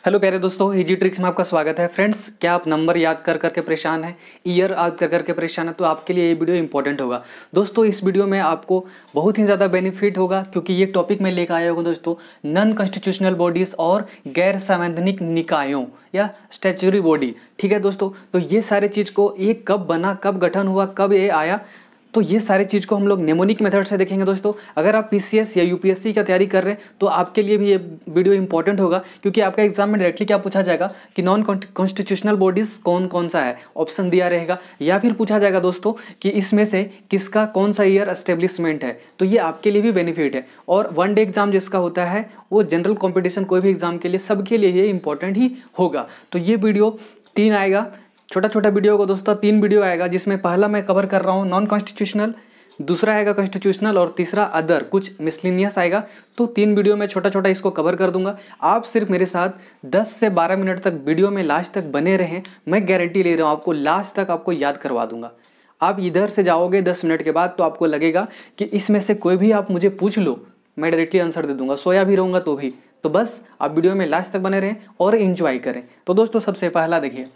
Hello प्यारे दोस्तों, easy tricks में आपका स्वागत है। फ्रेंड्स, क्या आप नंबर याद कर करके परेशान हैं, ईयर याद कर करके परेशान है, तो आपके लिए ये वीडियो इंपॉर्टेंट होगा। दोस्तों, इस वीडियो में आपको बहुत ही ज़्यादा बेनिफिट होगा, क्योंकि ये टॉपिक मैं लेकर आया हूँ दोस्तों, नॉन कॉन्स्टिट्यूशनल बॉडीज़ और गैर संवैधानिक निकायों या स्टैच्यूटरी बॉडी। ठीक है दोस्तों, तो ये सारे चीज़ को ये कब बना, कब गठन हुआ, कब ये आया, तो ये सारी चीज़ को हम लोग नेमोनिक मेथड से देखेंगे दोस्तों। अगर आप पीसीएस या यूपीएससी का तैयारी कर रहे हैं तो आपके लिए भी ये वीडियो इंपॉर्टेंट होगा, क्योंकि आपका एग्जाम में डायरेक्टली क्या पूछा जाएगा कि नॉन कॉन्स्टिट्यूशनल बॉडीज कौन कौन सा है, ऑप्शन दिया रहेगा, या फिर पूछा जाएगा दोस्तों कि इसमें से किसका कौन सा ईयर एस्टेब्लिशमेंट है। तो ये आपके लिए भी बेनिफिट है। और वन डे एग्जाम जिसका होता है वो जनरल कॉम्पिटिशन कोई भी एग्जाम के लिए सबके लिए ये इंपॉर्टेंट ही होगा। तो ये वीडियो 3 आएगा, छोटा छोटा वीडियो को दोस्तों 3 वीडियो आएगा, जिसमें पहला मैं कवर कर रहा हूँ नॉन कॉन्स्टिट्यूशनल, दूसरा आएगा कॉन्स्टिट्यूशनल और तीसरा अदर, कुछ मिसलिनियस आएगा। तो 3 वीडियो में छोटा छोटा इसको कवर कर दूंगा। आप सिर्फ मेरे साथ 10 से 12 मिनट तक वीडियो में लास्ट तक बने रहें, मैं गारंटी ले रहा हूँ आपको लास्ट तक आपको याद करवा दूंगा। आप इधर से जाओगे 10 मिनट के बाद तो आपको लगेगा कि इसमें से कोई भी आप मुझे पूछ लो, मैं डायरेक्टली आंसर दे दूंगा, सोया भी रहूँगा तो भी। तो बस आप वीडियो में लास्ट तक बने रहें और इंजॉय करें। तो दोस्तों, सबसे पहला देखिए,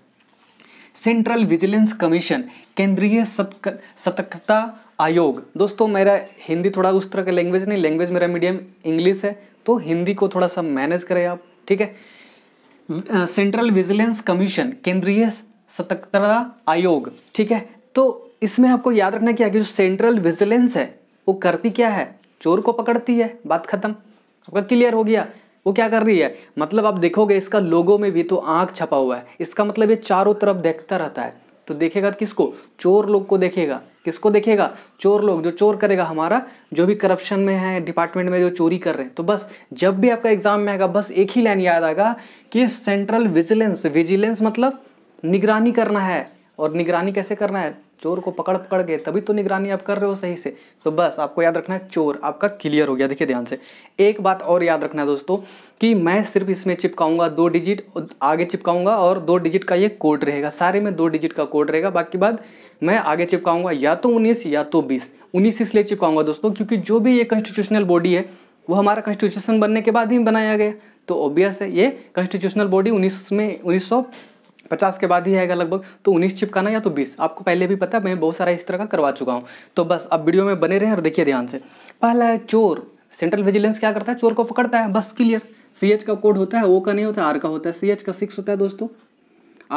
सेंट्रल विजिलेंस कमीशन, केंद्रीय सतर्कता आयोग। दोस्तों, मेरा हिंदी थोड़ा उस तरह का लैंग्वेज नहीं, लैंग्वेज मेरा मीडियम इंग्लिश है, तो हिंदी को थोड़ा सा मैनेज करें आप, ठीक है। सेंट्रल विजिलेंस कमीशन, केंद्रीय सतर्कता आयोग, ठीक है। तो इसमें आपको याद रखना क्या है कि जो सेंट्रल विजिलेंस है वो करती क्या है, चोर को पकड़ती है, बात खत्म, आपका क्लियर हो गया। वो क्या कर रही है, मतलब आप देखोगे इसका लोगो में भी तो आंख छपा हुआ है, इसका मतलब ये चारों तरफ देखता रहता है। तो देखेगा किसको, चोर लोग को देखेगा। किसको देखेगा, चोर लोग, जो चोर करेगा हमारा, जो भी करप्शन में है, डिपार्टमेंट में जो चोरी कर रहे हैं। तो बस जब भी आपका एग्जाम में आएगा बस एक ही लाइन याद आएगा कि सेंट्रल विजिलेंस, विजिलेंस मतलब निगरानी करना है। और निगरानी कैसे करना है, चोर को पकड़ पकड़ के, तभी तो निगरानी आप कर रहे हो सही से। तो बस आपको याद रखना है चोर, आपका क्लियर हो गया। देखिए ध्यान से, एक बात और याद रखना है दोस्तों कि मैं सिर्फ इसमें चिपकाऊंगा 2 डिजिट, आगे चिपकाऊंगा और 2 डिजिट का ये कोड रहेगा, सारे में 2 डिजिट का कोड रहेगा। बाकी बात मैं आगे चिपकाऊंगा या तो 19 या तो 20। 19 इसलिए चिपकाऊंगा दोस्तों क्योंकि जो भी ये कॉन्स्टिट्यूशनल बॉडी है वो हमारा कॉन्स्टिट्यूशन बनने के बाद ही बनाया गया, तो ऑब्वियस है ये कॉन्स्टिट्यूशनल बॉडी 1950 के बाद ही आएगा लगभग। तो 19 चिपकाना या तो 20, आपको पहले भी पता है, मैं बहुत सारा इस तरह का करवा चुका हूँ। तो बस अब वीडियो में बने रहें और देखिए ध्यान से। पहला है चोर, सेंट्रल विजिलेंस क्या करता है, चोर को पकड़ता है, बस क्लियर। CH का कोड होता है, O का नहीं होता, R का होता है। CH का 6 होता है दोस्तों,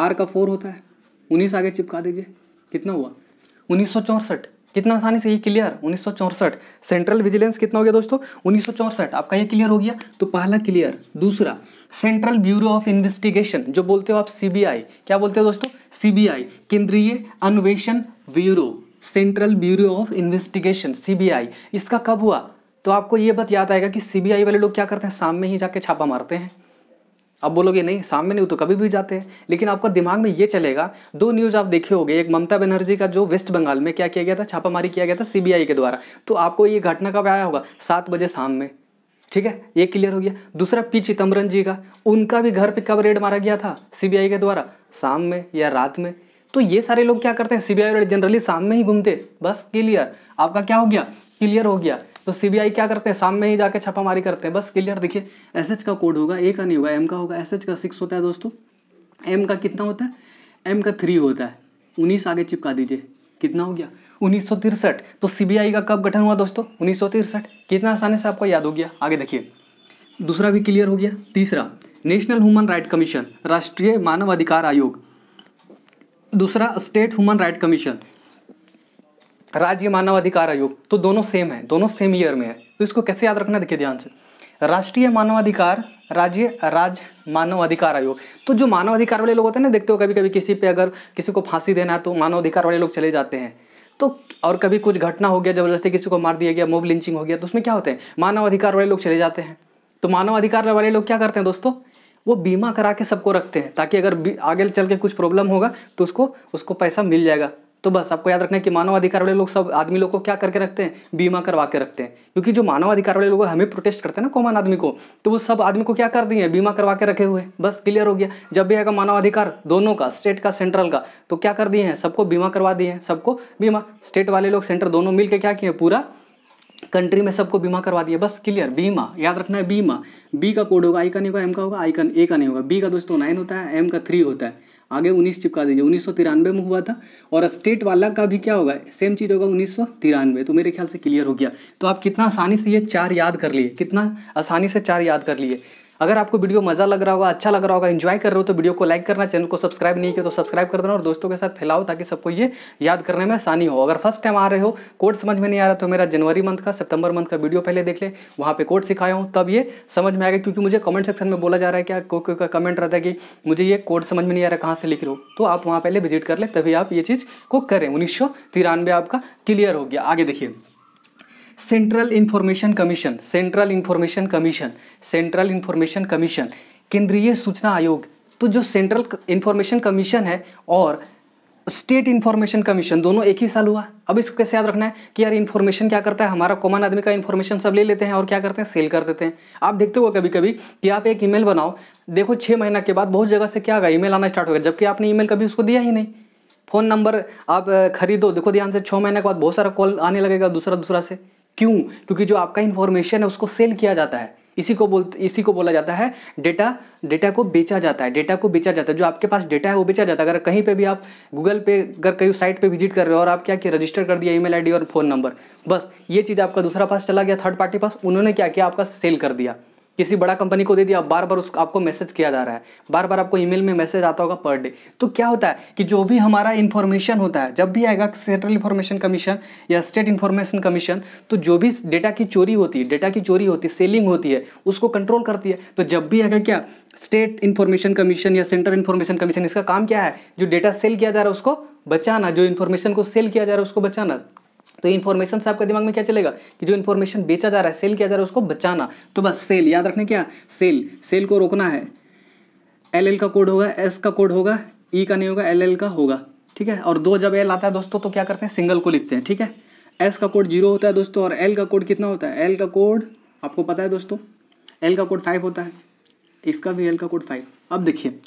R का 4 होता है। 19 आगे चिपका दीजिए, कितना हुआ 1964। कितना आसानी से ये क्लियर, 1964। सेंट्रल विजिलेंस कितना हो गया दोस्तों, 1964। आपका ये क्लियर हो गया, तो पहला क्लियर। दूसरा, सेंट्रल ब्यूरो ऑफ इन्वेस्टिगेशन, जो बोलते हो आप CBI, क्या बोलते हो दोस्तों, CBI, केंद्रीय अन्वेषण bureau, central bureau of investigation, CBI। इसका कब हुआ, तो आपको ये बात याद आएगा कि CBI वाले लोग क्या करते हैं, शाम में ही जाके छापा मारते हैं। अब बोलोगे नहीं, सामने नहीं, तो कभी भी जाते हैं, लेकिन आपका दिमाग में ये चलेगा। 2 न्यूज़ आप देखे होंगे, एक ममता बनर्जी का जो वेस्ट बंगाल में क्या किया गया था, छापामारी किया गया था CBI के द्वारा। तो आपको ये घटना कब आया होगा, 7 बजे शाम में, ठीक है, ये क्लियर हो गया। दूसरा, P चिदम्बरम जी का, उनका भी घर पे कब रेड मारा गया था CBI के द्वारा, शाम में या रात में। तो ये सारे लोग क्या करते हैं, CBI वाले जनरली शाम में ही घूमते, बस क्लियर। आपका क्या हो गया, क्लियर हो गया। तो CBI क्या करते हैं, शाम में ही जाके छापामारी करते हैं, बस क्लियर। देखिए SH का कोड होगा, A का नहीं होगा, M का होगा। SH का 6 होता है दोस्तों, M का कितना होता है, M का 3 होता है। 19 आगे चिपका दीजिए, कितना हो गया 1963। तो CBI का कब गठन हुआ दोस्तों, 1963। कितना आसानी से आपको याद हो गया। आगे देखिए, दूसरा भी क्लियर हो गया। तीसरा, नेशनल ह्यूमन राइट कमीशन, राष्ट्रीय मानव अधिकार आयोग। दूसरा, स्टेट ह्यूमन राइट कमीशन, राज्य मानव अधिकार आयोग। तो दोनों सेम है, दोनों सेम ईयर में है। तो इसको कैसे याद रखना, देखिए ध्यान से, राष्ट्रीय मानव अधिकार, राज्य मानव अधिकार आयोग। तो जो मानव अधिकार वाले लोग होते हैं ना, देखते हो कभी कभी किसी पे अगर किसी को फांसी देना है तो मानव अधिकार वाले लोग चले जाते हैं। तो और कभी कुछ घटना हो गया, जबरदस्ती किसी को मार दिया गया, मॉब लिंचिंग हो गया, तो उसमें क्या होते हैं, मानव अधिकार वाले लोग चले जाते हैं। तो मानव अधिकार वाले लोग क्या करते हैं दोस्तों, वो बीमा करा के सबको रखते हैं, ताकि अगर आगे चल के कुछ प्रॉब्लम होगा तो उसको पैसा मिल जाएगा। तो बस आपको याद रखना है कि मानव अधिकार वाले लोग सब आदमी लोग को क्या करके रखते हैं, बीमा करवा के रखते हैं। क्योंकि जो मानव अधिकार वाले लोग हमें प्रोटेस्ट करते हैं ना, कॉमन आदमी को, तो वो सब आदमी को क्या कर दिए, बीमा करवा के रखे हुए। बस क्लियर हो गया। जब भी आएगा मानव अधिकार दोनों का, स्टेट का सेंट्रल का, तो क्या कर दिए हैं, सबको बीमा करवा दिए हैं, सबको बीमा। स्टेट वाले लोग सेंटर दोनों मिलकर क्या किए, पूरा कंट्री में सबको बीमा करवा दिया, बस क्लियर। बीमा याद रखना है, बीमा। बी का कोड होगा, आई का नहीं होगा, एम का होगा, आई का ए का नहीं होगा। बी का दोस्तों 9 होता है, एम का 3 होता है। आगे 19 चिपका दीजिए, 1993 में हुआ था। और स्टेट वाला का भी क्या होगा, सेम चीज़ होगा 1993। तो मेरे ख्याल से क्लियर हो गया। तो आप कितना आसानी से ये 4 याद कर लिए, कितना आसानी से 4 याद कर लिए। अगर आपको वीडियो मज़ा लग रहा होगा, अच्छा लग रहा होगा, एंजॉय कर रहे हो तो वीडियो को लाइक करना, चैनल को सब्सक्राइब नहीं किया तो सब्सक्राइब कर देना और दोस्तों के साथ फैलाओ ताकि सबको ये याद करने में आसानी हो। अगर फर्स्ट टाइम आ रहे हो, कोड समझ में नहीं आ रहा तो मेरा जनवरी मंथ का, सितंबर मंथ का वीडियो पहले देख ले, वहाँ पे कोड सिखाया हूँ, तब ये समझ में आएगा। क्योंकि मुझे कमेंट सेक्शन में बोला जा रहा है क्या, कोई का कमेंट रहता है कि मुझे ये कोड समझ में नहीं आ रहा, कहाँ से लिख रहे हो, तो आप वहाँ पहले विजिट कर ले, तभी आप ये चीज़ को करें। 1993 आपका क्लियर हो गया। आगे देखिए, central information commission, central information commission, central information commission, केंद्रीय सूचना आयोग। तो जो सेंट्रल इंफॉर्मेशन कमीशन है और स्टेट इंफॉर्मेशन कमीशन दोनों एक ही साल हुआ। अब इसको कैसे याद रखना है कि यार इन्फॉर्मेशन क्या करता है, हमारा कॉमन आदमी का इन्फॉर्मेशन सब ले लेते हैं और क्या करते हैं, सेल कर देते हैं। आप देखते हो कभी कभी कि आप एक ईमेल बनाओ, देखो 6 महीना के बाद बहुत जगह से क्या होगा, ईमेल आना स्टार्ट होगा, जबकि आपने ईमेल कभी उसको दिया ही नहीं। फ़ोन नंबर आप खरीदो, देखो ध्यान से, 6 महीने के बाद बहुत सारा कॉल आने लगेगा दूसरा से। क्यों? क्योंकि जो आपका इन्फॉर्मेशन है उसको सेल किया जाता है। इसी को बोला जाता है डेटा को बेचा जाता है, डेटा को बेचा जाता है। जो आपके पास डेटा है वो बेचा जाता है। अगर कहीं पे भी आप गूगल पे, अगर कहीं साइट पे विजिट कर रहे हो और आप क्या किया, रजिस्टर कर दिया ईमेल आईडी और फ़ोन नंबर, बस ये चीज़ आपका दूसरा पास चला गया, थर्ड पार्टी पास, उन्होंने क्या किया, आपका सेल कर दिया, किसी बड़ा कंपनी को दे दिया। बार बार उसको आपको मैसेज किया जा रहा है, बार बार आपको ईमेल में मैसेज आता होगा पर डे। तो क्या होता है कि जो भी हमारा इन्फॉर्मेशन होता है, जब भी आएगा सेंट्रल इन्फॉर्मेशन कमीशन या स्टेट इन्फॉर्मेशन कमीशन, तो जो भी डेटा की चोरी होती है, सेलिंग होती है, उसको कंट्रोल करती है। तो जब भी आएगा क्या, स्टेट इन्फॉर्मेशन कमीशन या सेंट्रल इन्फॉर्मेशन कमीशन, इसका काम क्या है, जो डेटा सेल किया जा रहा है उसको बचाना, जो इन्फॉर्मेशन को सेल किया जा रहा है उसको बचाना। तो इन्फॉर्मेशन से आपके दिमाग में क्या चलेगा कि जो इन्फॉर्मेशन बेचा जा रहा है, सेल किया जा रहा है, उसको बचाना। तो बस सेल याद रखने, क्या सेल को रोकना है। LL का कोड होगा, S का कोड होगा, E का नहीं होगा, LL का होगा, ठीक है। और 2 जब L आता है दोस्तों तो क्या करते हैं, सिंगल को लिखते हैं, ठीक है। S का कोड 0 होता है दोस्तों, और L का कोड कितना होता है, L का कोड आपको पता है दोस्तों, L का कोड 5 होता है, इसका भी L का कोड 5। अब देखिए,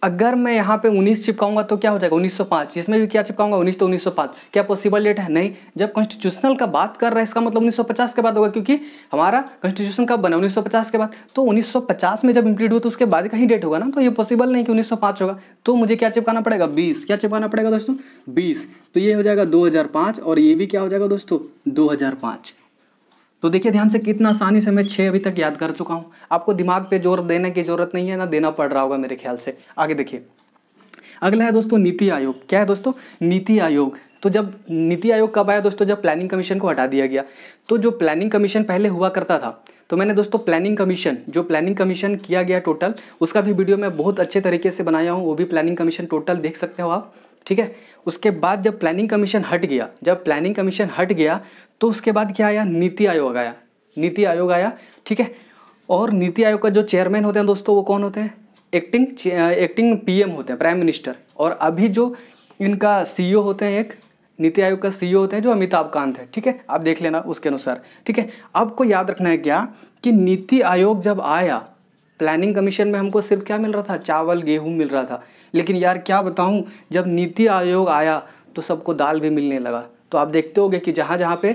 अगर मैं यहाँ पे 19 चिपकाऊंगा तो क्या हो जाएगा, 1905। इसमें भी क्या चिपकाऊंगा, 19 तो 1905। क्या पॉसिबल डेट है? नहीं। जब कॉन्स्टिट्यूशनल का बात कर रहा है इसका मतलब 1950 के बाद होगा, क्योंकि हमारा कॉन्स्टिट्यूशन कब बना, 1950 के बाद। तो 1950 में जब इम्प्लीट हुआ तो उसके बाद का ही डेट होगा ना, तो ये पॉसिबल नहीं कि 1905 होगा। तो मुझे क्या चिपकाना पड़ेगा, 20। क्या चिपकाना पड़ेगा दोस्तों, 20। तो ये हो जाएगा 2005 और ये भी क्या हो जाएगा दोस्तों, 2005। तो देखिए ध्यान से, कितना आसानी से मैं 6 अभी तक याद कर चुका हूँ। आपको दिमाग पे जोर देने की जरूरत नहीं है, ना देना पड़ रहा होगा मेरे ख्याल से। आगे देखिए, अगला है दोस्तों नीति आयोग। क्या है दोस्तों, नीति आयोग। तो जब नीति आयोग कब आया दोस्तों, जब प्लानिंग कमीशन को हटा दिया गया। तो जो प्लानिंग कमीशन पहले हुआ करता था, तो मैंने दोस्तों प्लानिंग कमीशन किया गया टोटल, उसका भी वीडियो मैं बहुत अच्छे तरीके से बनाया हूँ, वो भी प्लानिंग कमीशन टोटल देख सकते हो आप, ठीक है। उसके बाद जब प्लानिंग कमीशन हट गया, तो उसके बाद क्या आया, नीति आयोग आया, ठीक है। और नीति आयोग का जो चेयरमैन होते हैं दोस्तों, वो कौन होते हैं, एक्टिंग PM होते हैं, प्राइम मिनिस्टर। और अभी जो इनका CEO होते हैं, एक नीति आयोग का CEO होते हैं जो अमिताभ कांत है, ठीक है। आप देख लेना उसके अनुसार, ठीक है। आपको याद रखना है क्या कि नीति आयोग जब आया, प्लानिंग कमीशन में हमको सिर्फ क्या मिल रहा था, चावल गेहूं मिल रहा था। लेकिन यार क्या बताऊं, जब नीति आयोग आया तो सबको दाल भी मिलने लगा। तो आप देखते होंगे कि जहाँ जहाँ पे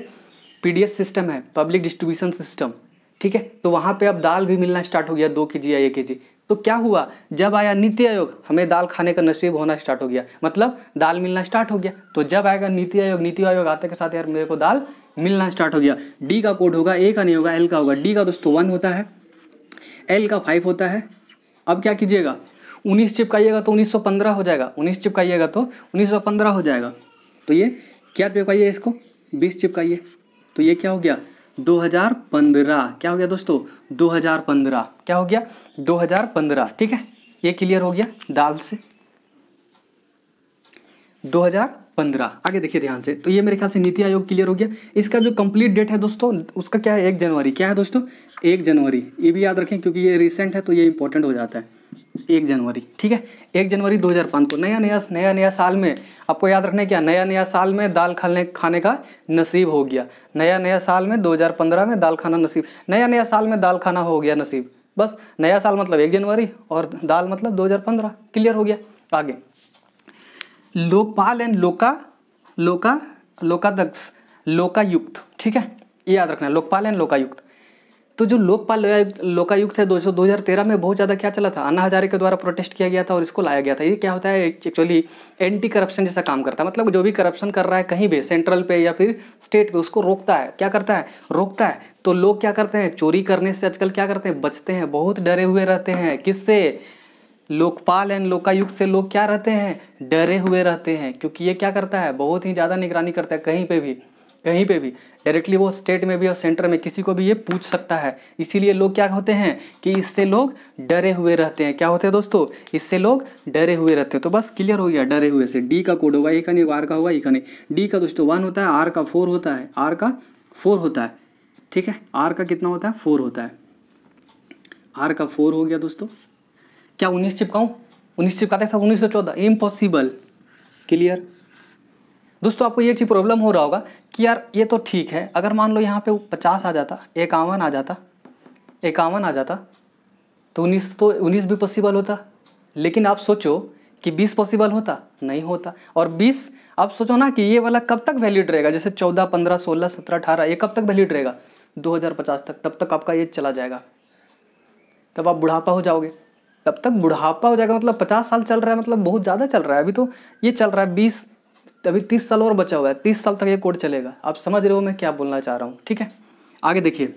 PDS सिस्टम है, पब्लिक डिस्ट्रीब्यूशन सिस्टम, ठीक है, तो वहाँ पे अब दाल भी मिलना स्टार्ट हो गया, 2 kg या 1 kg। तो क्या हुआ, जब आया नीति आयोग, हमें दाल खाने का नसीब होना स्टार्ट हो गया, मतलब दाल मिलना स्टार्ट हो गया। तो जब आएगा नीति आयोग आते के साथ यार मेरे को दाल मिलना स्टार्ट हो गया। D का कोड होगा, A का नहीं होगा, L का होगा। D का दोस्तों 1 होता है, L का 5 होता है। अब क्या कीजिएगा, 19 चिपकाइएगा तो 1915 हो जाएगा, 19 चिपकाइएगा तो 1915 हो जाएगा। तो ये क्या चिपकाइए, इसको 20 चिपकाइए, तो ये क्या हो गया, 2015। क्या हो गया दोस्तों, 2015। क्या हो गया, 2015, ठीक है। ये क्लियर हो गया दाल से, 2015। आगे देखिए ध्यान से, तो ये मेरे ख्याल से नीति आयोग क्लियर हो गया। इसका जो कंप्लीट डेट है दोस्तों, उसका क्या है, 1 जनवरी। क्या है दोस्तों, 1 जनवरी। ये भी याद रखें क्योंकि ये रिसेंट है तो ये इंपॉर्टेंट हो जाता है, 1 जनवरी, ठीक है। 1 जनवरी 2005 को नया साल में आपको याद रखना है क्या, नया साल में दाल खाने का नसीब हो गया। नया साल में 2015 में दाल खाना नसीब, नया साल में दाल खाना हो गया नसीब। बस नया साल मतलब 1 जनवरी और दाल मतलब 2015। क्लियर हो गया। आगे, लोकपाल एंड लोकायुक्त, ठीक है। ये याद रखना है, लोकपाल एंड लोकायुक्त। तो जो लोकपाल लोकायुक्त है 2013 में बहुत ज़्यादा क्या चला था, अन्ना हजारे के द्वारा प्रोटेस्ट किया गया था और इसको लाया गया था। ये क्या होता है, एक्चुअली एंटी करप्शन जैसा काम करता है, मतलब जो भी करप्शन कर रहा है कहीं भी, सेंट्रल पे या फिर स्टेट पे, उसको रोकता है। क्या करता है, रोकता है। तो लोग क्या करते हैं, चोरी करने से आजकल क्या करते हैं, बचते हैं, बहुत डरे हुए रहते हैं। किससे, लोकपाल एंड लोकायुक्त से लोग क्या रहते हैं, डरे हुए रहते हैं, क्योंकि ये क्या करता है, बहुत ही ज़्यादा निगरानी करता है। कहीं पे भी डायरेक्टली वो स्टेट में भी और सेंटर में किसी को भी ये पूछ सकता है। इसीलिए लोग क्या होते हैं कि इससे लोग डरे हुए रहते हैं। क्या होते हैं दोस्तों, इससे लोग डरे हुए रहते हैं। तो बस क्लियर हो गया, डरे हुए से। डी का कोड होगा, ए का नहीं, आर का होगा, ई का नहीं। डी का दोस्तों 1 होता है, आर का 4 होता है, आर का 4 होता है, ठीक है। आर का कितना होता है, 4 होता है, आर का 4 हो गया दोस्तों। क्या 19 चिपकाऊँ, 19 चिपकाते सब 1914, इम्पॉसिबल। क्लियर दोस्तों, आपको ये चीज़ प्रॉब्लम हो रहा होगा कि यार ये तो ठीक है, अगर मान लो यहाँ पे 50 आ जाता, 51 आ जाता, 51 आ जाता, तो 19 भी पॉसिबल होता। लेकिन आप सोचो कि 20 पॉसिबल होता, नहीं होता। और 20, आप सोचो ना कि ये वाला कब तक वैलिड रहेगा, जैसे 14, 15, 16, 17, 18, ये कब तक वैलिड रहेगा, 2050 तक। तब तक आपका एज चला जाएगा, तब आप बुढ़ापा हो जाओगे। तब तक बुढ़ापा हो जाएगा, मतलब 50 साल चल रहा है, मतलब बहुत ज़्यादा चल रहा है। अभी तो ये चल रहा है 20, अभी 30 साल और बचा हुआ है, 30 साल तक ये कोड चलेगा। आप समझ रहे हो मैं क्या बोलना चाह रहा हूँ, ठीक है। आगे देखिए,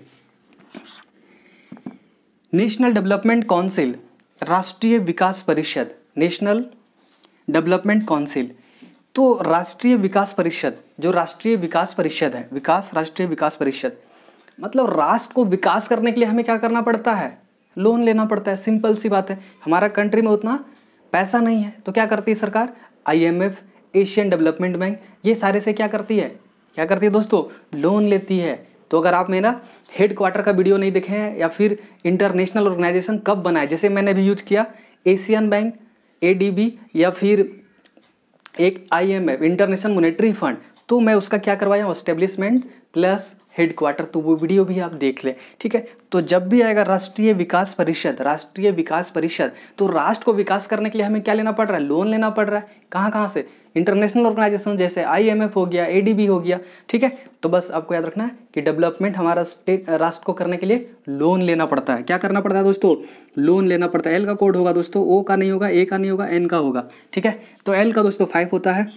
नेशनल डेवलपमेंट काउंसिल, राष्ट्रीय विकास परिषद, नेशनल डेवलपमेंट काउंसिल। तो राष्ट्रीय विकास परिषद, जो राष्ट्रीय विकास परिषद है, राष्ट्रीय विकास परिषद, मतलब राष्ट्र को विकास करने के लिए हमें क्या करना पड़ता है, लोन लेना पड़ता है। सिंपल सी बात है, हमारा कंट्री में उतना पैसा नहीं है, तो क्या करती है सरकार, IMF, एशियन डेवलपमेंट बैंक, ये सारे से क्या करती है दोस्तों, लोन लेती है। तो अगर आप मेरा हेड क्वार्टर का वीडियो नहीं देखे हैं, या फिर इंटरनेशनल ऑर्गेनाइजेशन कब बनाए, जैसे मैंने भी यूज किया एशियन बैंक, ADB, या फिर एक IMF, इंटरनेशनल मॉनेटरी फंड, तो मैं उसका क्या करवाया हूँ, एस्टेब्लिशमेंट प्लस हेड क्वार्टर, तो वो वीडियो भी आप देख लें, ठीक है। तो जब भी आएगा राष्ट्रीय विकास परिषद, तो राष्ट्र को विकास करने के लिए हमें क्या लेना पड़ रहा है, लोन लेना पड़ रहा है। कहाँ से, इंटरनेशनल ऑर्गेनाइजेशन जैसे IMF हो गया, ADB हो गया, ठीक है। तो बस आपको याद रखना है कि डेवलपमेंट हमारा राष्ट्र को करने के लिए लोन लेना पड़ता है। क्या करना पड़ता है दोस्तों, लोन लेना पड़ता है। L का कोड होगा दोस्तों, O का नहीं होगा, A का नहीं होगा, N का होगा, ठीक है। तो L का दोस्तों 5 होता है,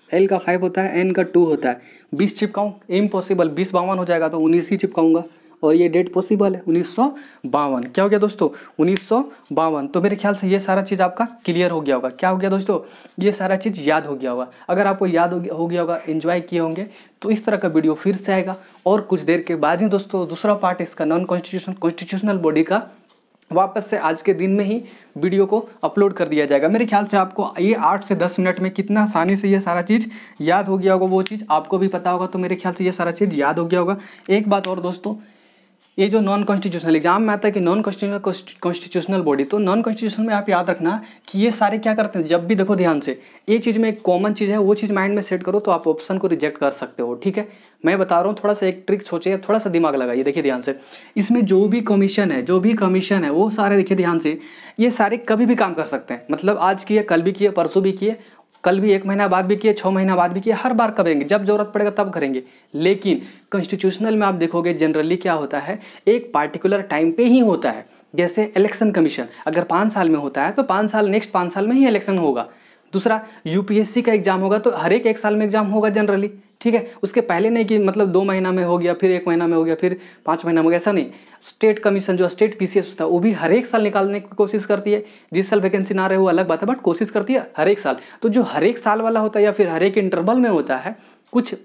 L का 5 होता है, N का 2 होता है। 20 चिपकाऊँ, इम्पॉसिबल, 20 52 हो जाएगा, तो 19 ही चिपकाऊंगा। और ये डेट पॉसिबल है 1952। क्या हो गया दोस्तों, 1952। तो मेरे ख्याल से ये सारा चीज़ आपका क्लियर हो गया होगा। क्या हो गया दोस्तों, ये सारा चीज़ याद हो गया होगा। अगर आपको याद हो गया होगा, एंजॉय किए होंगे, तो इस तरह का वीडियो फिर से आएगा। और कुछ देर के बाद ही दोस्तों दूसरा पार्ट इसका नॉन कॉन्स्टिट्यूशनल बॉडी का वापस से आज के दिन में ही वीडियो को अपलोड कर दिया जाएगा। मेरे ख्याल से आपको ये 8 से 10 मिनट में कितना आसानी से ये सारा चीज़ याद हो गया होगा, वो चीज़ आपको भी पता होगा। तो मेरे ख्याल से ये सारा चीज़ याद हो गया होगा। एक बात और दोस्तों, ये जो नॉन कॉन्स्टिट्यूशनल एग्जाम में आता है कि नॉन कॉन्स्टिट्यूशनल बॉडी, तो नॉन कॉन्स्टिट्यूशनल में आप याद रखना कि ये सारे क्या करते हैं, जब भी देखो ध्यान से, ये चीज़ में एक कॉमन चीज़ है, वो चीज़ माइंड में सेट करो, तो आप ऑप्शन को रिजेक्ट कर सकते हो, ठीक है। मैं बता रहा हूँ, थोड़ा सा एक ट्रिक सोचिए, थोड़ा सा दिमाग लगाइए, देखिए ध्यान से। इसमें जो भी कमीशन है वो सारे देखिए ध्यान से, ये सारे कभी भी काम कर सकते हैं। मतलब आज किए, कल भी किए, परसों भी किए, कल भी 1 महीना बाद भी किए, 6 महीना बाद भी किए, हर बार करेंगे, जब जरूरत पड़ेगा तब करेंगे। लेकिन कॉन्स्टिट्यूशनल में आप देखोगे जनरली क्या होता है, एक पार्टिकुलर टाइम पे ही होता है। जैसे इलेक्शन कमीशन अगर 5 साल में होता है, तो 5 साल, नेक्स्ट 5 साल में ही इलेक्शन होगा। दूसरा, UPSC का एग्जाम होगा, तो हर एक साल में एग्जाम होगा जनरली, ठीक है। उसके पहले नहीं कि मतलब 2 महीना में हो गया, फिर 1 महीना में हो गया, फिर 5 महीना में हो गया, ऐसा नहीं। स्टेट कमीशन जो स्टेट PCS होता है, वो भी हर एक साल निकालने की कोशिश करती है। जिस साल वैकेंसी ना रहे वो अलग बात है, बट कोशिश करती है हर एक साल। तो जो हर एक साल वाला होता है, या फिर हर एक इंटरवल में होता है, कुछ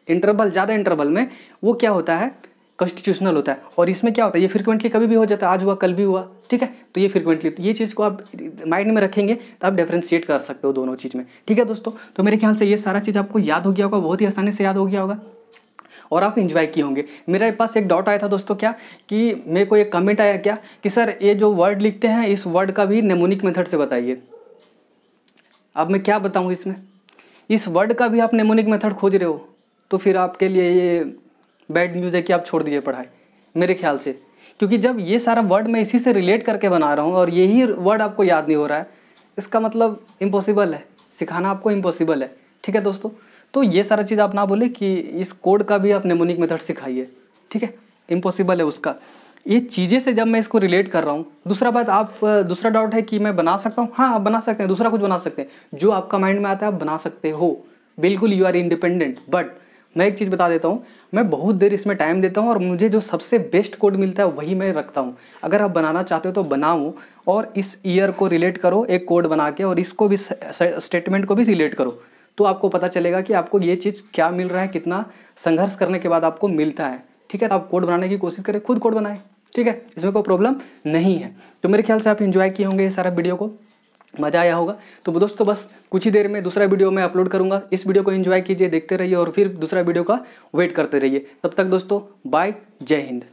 इंटरवल, ज़्यादा इंटरवल में, वो क्या होता है, कॉन्स्टिट्यूशनल होता है। और इसमें क्या होता है, ये फ्रिक्वेंटली कभी भी हो जाता है, आज हुआ कल भी हुआ, ठीक है। तो ये फ्रिक्वेंटली, तो ये चीज़ को आप माइंड में रखेंगे तो आप डिफरेंशिएट कर सकते हो दोनों चीज़ में, ठीक है दोस्तों। तो मेरे ख्याल से ये सारा चीज़ आपको याद हो गया होगा, बहुत ही आसानी से याद हो गया होगा, और आप एंजॉय किए होंगे। मेरे पास एक डाउट आया था दोस्तों, क्या कि मेरे को एक कमेंट आया क्या कि सर ये जो वर्ड लिखते हैं, इस वर्ड का भी नेमोनिक मेथड से बताइए। अब मैं क्या बताऊँ इसमें, इस वर्ड का भी आप नेमोनिक मेथड खोज रहे हो, तो फिर आपके लिए ये बैड न्यूज़ है कि आप छोड़ दीजिए पढ़ाई, मेरे ख्याल से। क्योंकि जब ये सारा वर्ड मैं इसी से रिलेट करके बना रहा हूँ और यही वर्ड आपको याद नहीं हो रहा है, इसका मतलब इम्पॉसिबल है, सिखाना आपको इम्पॉसिबल है, ठीक है दोस्तों। तो ये सारा चीज़ आप ना बोले कि इस कोड का भी आप नेमोनिक मेथड सिखाइए, ठीक है, इम्पॉसिबल है उसका। ये चीज़ें से जब मैं इसको रिलेट कर रहा हूँ, दूसरा बात आप दूसरा डाउट है कि मैं बना सकता हूँ, हाँ आप बना सकते हैं, दूसरा कुछ बना सकते हैं, जो आपका माइंड में आता है आप बना सकते हो, बिल्कुल यू आर इंडिपेंडेंट। बट मैं एक चीज़ बता देता हूँ, मैं बहुत देर इसमें टाइम देता हूँ और मुझे जो सबसे बेस्ट कोड मिलता है वही मैं रखता हूँ। अगर आप बनाना चाहते हो तो बनाओ और इस ईयर को रिलेट करो एक कोड बना के, और इसको भी स्टेटमेंट को भी रिलेट करो, तो आपको पता चलेगा कि आपको ये चीज़ क्या मिल रहा है, कितना संघर्ष करने के बाद आपको मिलता है। ठीक है, तो आप कोड बनाने की कोशिश करें, खुद कोड बनाएं, ठीक है, इसमें कोई प्रॉब्लम नहीं है। तो मेरे ख्याल से आप एंजॉय किए होंगे ये सारा वीडियो को, मज़ा आया होगा। तो दोस्तों बस कुछ ही देर में दूसरा वीडियो मैं अपलोड करूंगा, इस वीडियो को एंजॉय कीजिए, देखते रहिए और फिर दूसरा वीडियो का वेट करते रहिए। तब तक दोस्तों बाय, जय हिंद।